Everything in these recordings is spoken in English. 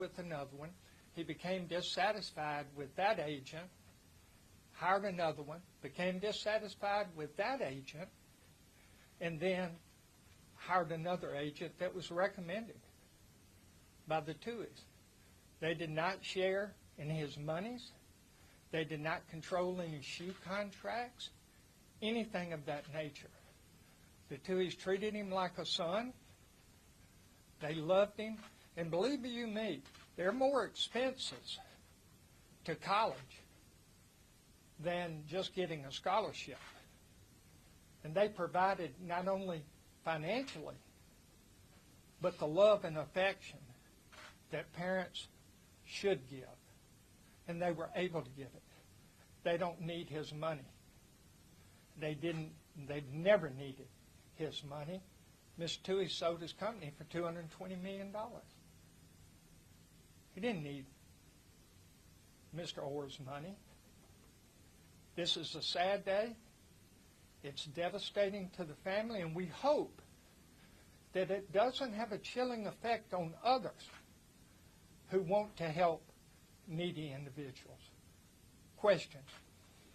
with another one. He became dissatisfied with that agent, hired another one, became dissatisfied with that agent, and then hired another agent that was recommended by the Tuohys. They did not share in his monies. They did not control any shoe contracts, anything of that nature. The Tuohys treated him like a son. They loved him. And believe you me, there are more expenses to college than just getting a scholarship. And they provided not only financially, but the love and affection that parents should give. And they were able to give it. They don't need his money. They've never needed his money. Mr. Tuohy sold his company for $220 million. He didn't need Mr. Oher's money. This is a sad day. It's devastating to the family, and we hope that it doesn't have a chilling effect on others who want to help needy individuals. Questions?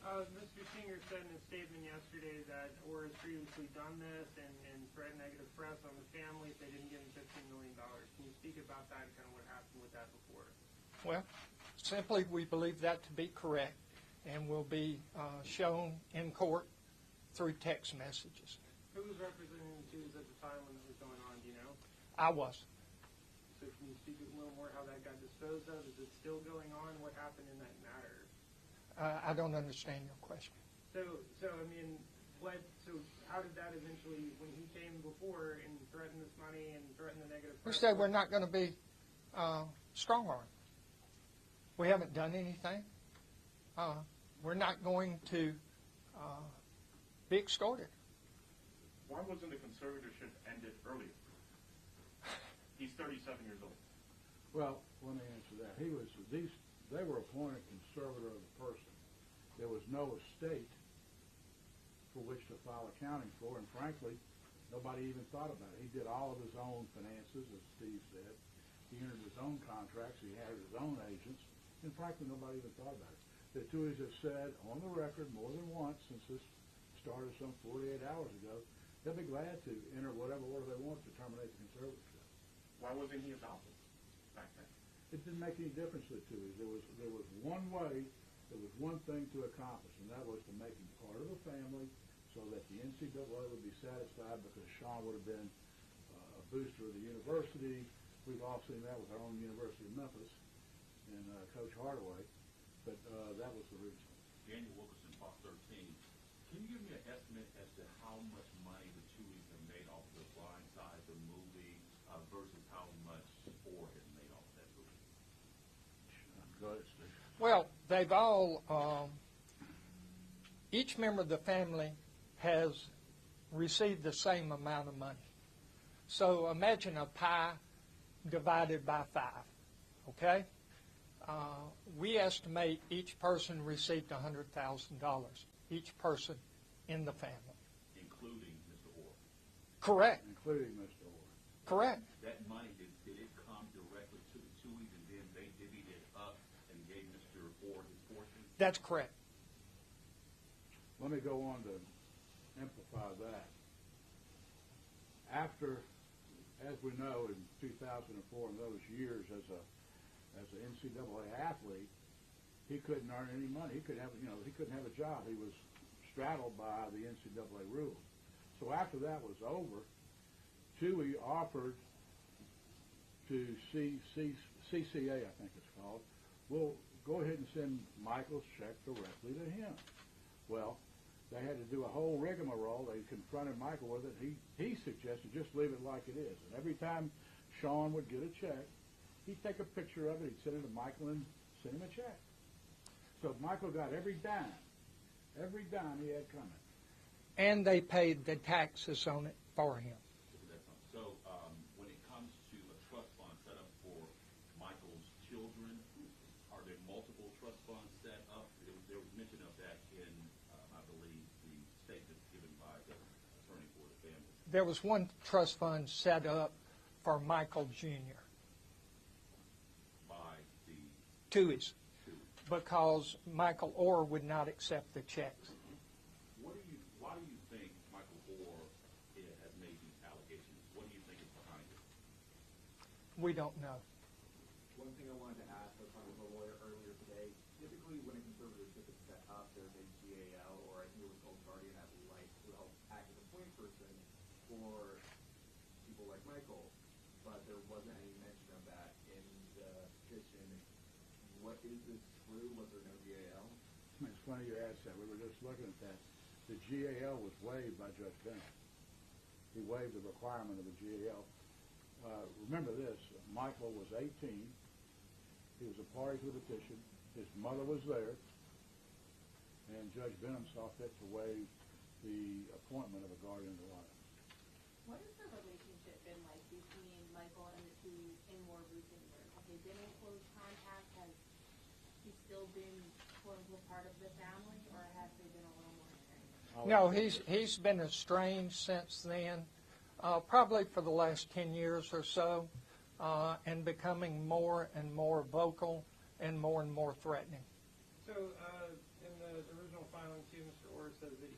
Mr. Singer said in a statement yesterday that Oher has previously done this and threatened negative press on the family if they didn't give him $15 million. Can you speak about that and kind of what happened with that before? Well, simply we believe that to be correct and will be shown in court through text messages. Who was representing the Tuohys at the time when it was going on, do you know? I was. So can you speak a little more how that got disposed of? Is it still going on? What happened in that matter? I don't understand your question. So I mean, so how did that eventually, when he came before and threatened this money and threatened the negative We press? said we're not going to be strong-armed. We haven't done anything. We're not going to be extorted. Why wasn't the conservatorship ended earlier? He's 37 years old. Well, let me answer that. They were appointed conservator of the person. There was no estate for which to file accounting for, and frankly, nobody even thought about it. He did all of his own finances, as Steve said. He entered his own contracts. He had his own agents, and frankly, nobody even thought about it. The Tuohys have said on the record more than once since this started some 48 hours ago, they'll be glad to enter whatever order they want to terminate the conservatorship. Why wasn't he adopted back then? It didn't make any difference to the Tuohys. There was one way, there was one thing to accomplish, and that was to make him part of the family so that the NCAA would be satisfied because Sean would have been a booster of the university. We've all seen that with our own University of Memphis and Coach Hardaway, but that was the reason. Daniel Wilkerson, Fox 13. Can you give me an estimate as to how much money the Tuohys have made off the Blind Side, the movie, versus how much Oher has made off that movie? Go ahead, Steve. Well, they've all, each member of the family has received the same amount of money. So imagine a pie divided by 5, okay? We estimate each person received $100,000, each person in the family. Including Mr. Oher? Correct. Including Mr. Oher. Correct. That money, did it come directly to the Tuohys and then they divvied it up and gave Mr. Oher his portion? That's correct. Let me go on to amplify that. After, as we know, in 2004 and those years as an NCAA athlete, he couldn't earn any money. He couldn't have a job. He was straddled by the NCAA rules. So after that was over, Tuohy offered to CCA, I think it's called, we'll go ahead and send Michael's check directly to him. Well, they had to do a whole rigmarole. They confronted Michael with it. He suggested just leave it like it is. And every time Sean would get a check, he'd take a picture of it, he'd send it to Michael and send him a check. So Michael got every dime he had coming. And they paid the taxes on it for him. So when it comes to a trust fund set up for Michael's children, are there multiple trust funds set up? There was mention of that in, I believe, the statement given by the attorney for the family. There was one trust fund set up for Michael Jr. Tuohy's, because Michael Oher would not accept the checks. Why do you think Michael Oher has made these allegations? What do you think is behind it? We don't know. One thing I wanted to ask was from the lawyer earlier today. Typically, when a conservatorship is set up, there's a GAL, or I think it was called guardian ad litem, who helps act as a point person for people like Michael. But there wasn't any mention of that in the petition. What is this true? Was there no GAL? It's funny you asked that. We were just looking at that. The GAL was waived by Judge Bennett. He waived the requirement of the GAL. Remember this, Michael was 18. He was a party to the petition. His mother was there. And Judge Bennett saw fit to waive the appointment of a guardian ad litem. What has the relationship been like between Michael and the two in more recent years? Have they been in close contact? Has he still been, quote unquote, part of the family, or has they been a little more estranged? No, he's been estranged since then, probably for the last 10 years or so, and becoming more and more vocal and more threatening. So in the original filing too, Mr. Oher says that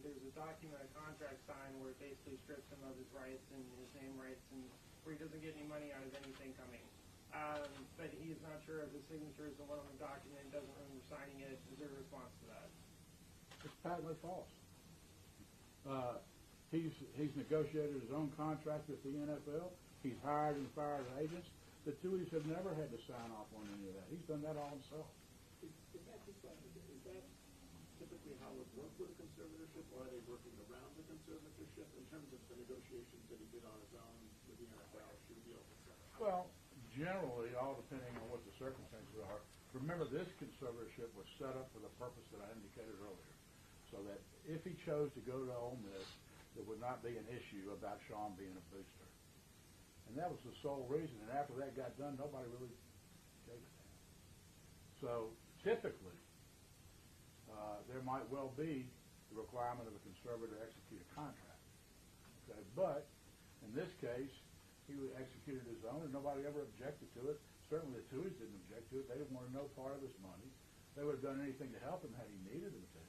there's a document, a contract signed where it basically strips him of his rights and his name rights, and where he doesn't get any money out of anything coming. But he's not sure if his signature is the one on the document, doesn't remember signing it. Is there a response to that? It's patently false. He's negotiated his own contract with the NFL. He's hired and fired agents. The Tuohys have never had to sign off on any of that. He's done that all himself. Is that typically how it works with a conservatorship, or are they working around the conservatorship in terms of the negotiations that he did on his own with the NFL? Should be able to set up? Well, generally, all depending on what the circumstances are. Remember, this conservatorship was set up for the purpose that I indicated earlier, so that if he chose to go to Ole Miss, there would not be an issue about Sean being a booster. And that was the sole reason. And after that got done, nobody really gave a damn. So typically, there might well be the requirement of a conservator to execute a contract. Okay, but in this case, he executed his own, and nobody ever objected to it. Certainly the Tuohys didn't object to it. They didn't want to know part of his money. They would have done anything to help him had he needed them to.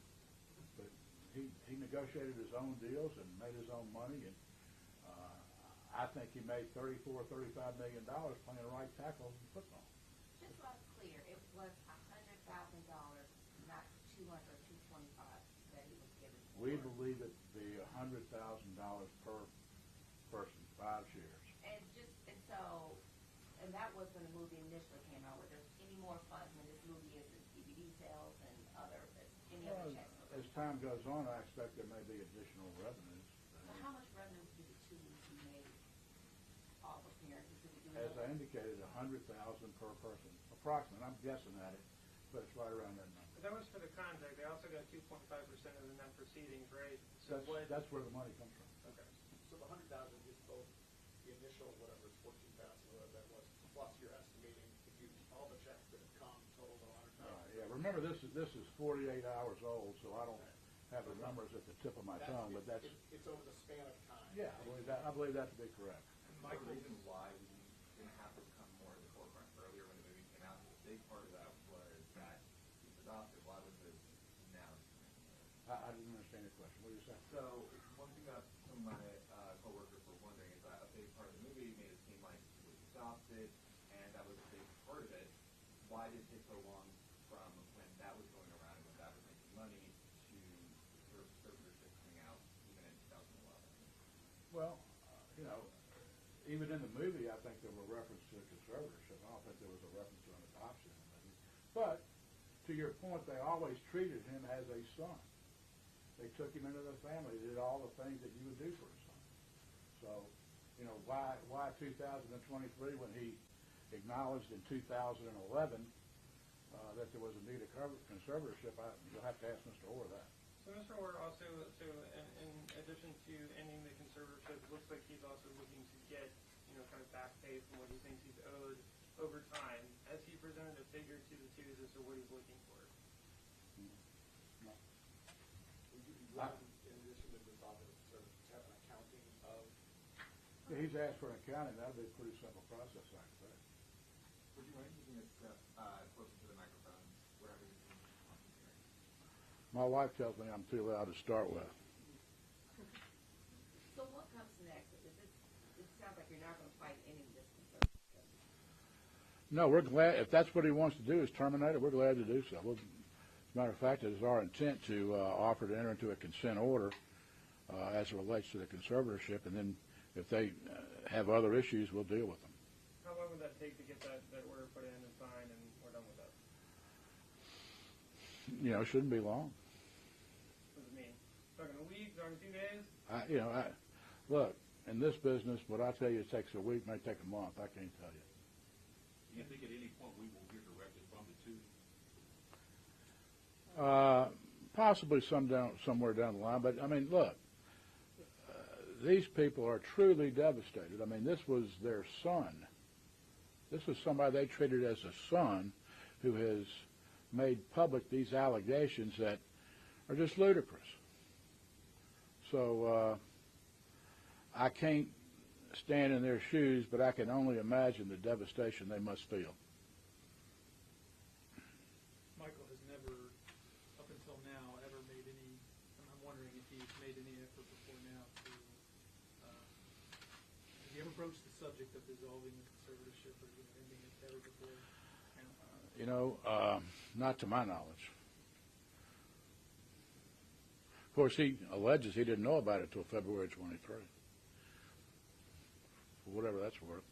But he negotiated his own deals and made his own money, and I think he made $34, $35 million playing right tackle in football. Just so I'm clear, it was $100,000, not $200 or $225 that he was given. We believe it to be $100,000 per person, 5 shares. And that was when the movie initially came out. Were there any more funds when this movie is in DVD sales and any other checks? As time goes on, I expect there may be additional revenues. So how much revenue did the Tuohys make off of appearances? As I indicated, $100,000 per person, approximately. I'm guessing at it, but it's right around that number. But that was for the contract. They also got 2.5% of the net proceedings, right? So that's where the money comes from. Okay. So the 100,000 is both the initial, whatever, 14,000, whatever that was, plus you're estimating if you all the checks that have come total to 100,000. Yeah. Remember, this is 48 hours old, so I don't have the numbers at the tip of my tongue, but that's it's over the span of time. Yeah, I believe that to be correct. The reason why we didn't have to come more to the forefront earlier when the movie came out, a big part of that was that he was adopted. Why was it now? I didn't understand your question. What did you say? So one thing that some of my coworkers were wondering is that a big part of the movie made it seem like he was adopted, and that was a big part of it. Why did it take so long from when that was going around and when that was making money to the conservatorship coming out even in 2011? Well, even in the movie, I think there were references to a conservatorship. I don't think there was a reference to an adoption in the movie. But to your point, they always treated him as a son. They took him into the family. They did all the things that you would do for a son. So, why 2023 when he acknowledged in 2011 that there was a need of conservatorship? You'll have to ask Mr. Oher that. So Mr. Oher also, in addition to ending the conservatorship, it looks like he's also looking to get, kind of back pay from what he thinks he's owed over time. Has he presented a figure to the Tuohys as to what he's looking for? No. Would you be willing, in addition to this office, sort of have an accounting of? Yeah, he's asked for an accounting. That would be a pretty simple process, I expect. Would you mind using a step closer to the microphone, wherever you can. My wife tells me I'm too loud to start with. So what comes next? It sounds like you're not going to fight any of this conservatorship. No, we're glad. If that's what he wants to do is terminate it, we're glad to do so. As a matter of fact, it is our intent to offer to enter into a consent order as it relates to the conservatorship, and then if they have other issues, we'll deal with them. How long would that take to get that order put in and signed, and we're done with that? You know, it shouldn't be long. What does it mean? Talking a week, talking 2 days? Look, in this business, what I tell you it takes a week, may take a month. I can't tell you. Do you think at any point we will hear directly from the two? Possibly somewhere down the line, but I mean, look, these people are truly devastated. I mean, this was their son. This was somebody they treated as a son who has made public these allegations that are just ludicrous. So I can't stand in their shoes, but I can only imagine the devastation they must feel. Michael has never, up until now, ever made any, I'm wondering if he's made any effort before now to, have you ever broached the subject of dissolving the conservatorship or ending it ever before? Not to my knowledge. Of course, he alleges he didn't know about it until February 23. For whatever that's worth.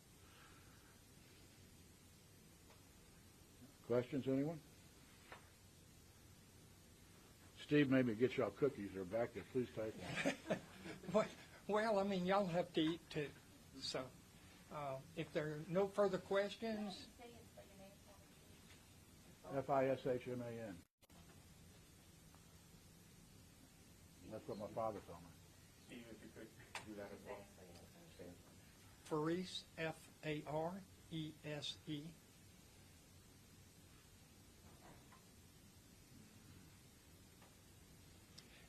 Questions, anyone? Steve made me get y'all cookies. They're back there. Please take them. Well, I mean, y'all have to eat too. So if there are no further questions. FISHMAN. That's what my father told me. Steve, if you could do that as well. Farese, F-A-R-E-S-E.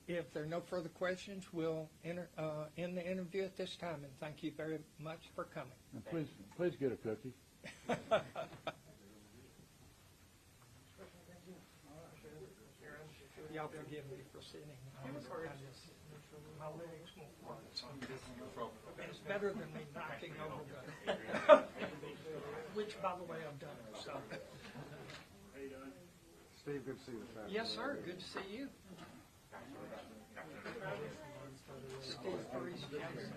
If there are no further questions, we'll end the interview at this time, and thank you very much for coming. And please get a cookie. Y'all forgive me for sitting. My legs won't work. It's better than me knocking over the, which, by the way, I've done. So. Steve, good to see you. Yes, sir. Good to see you. Steve Farese, Jackson.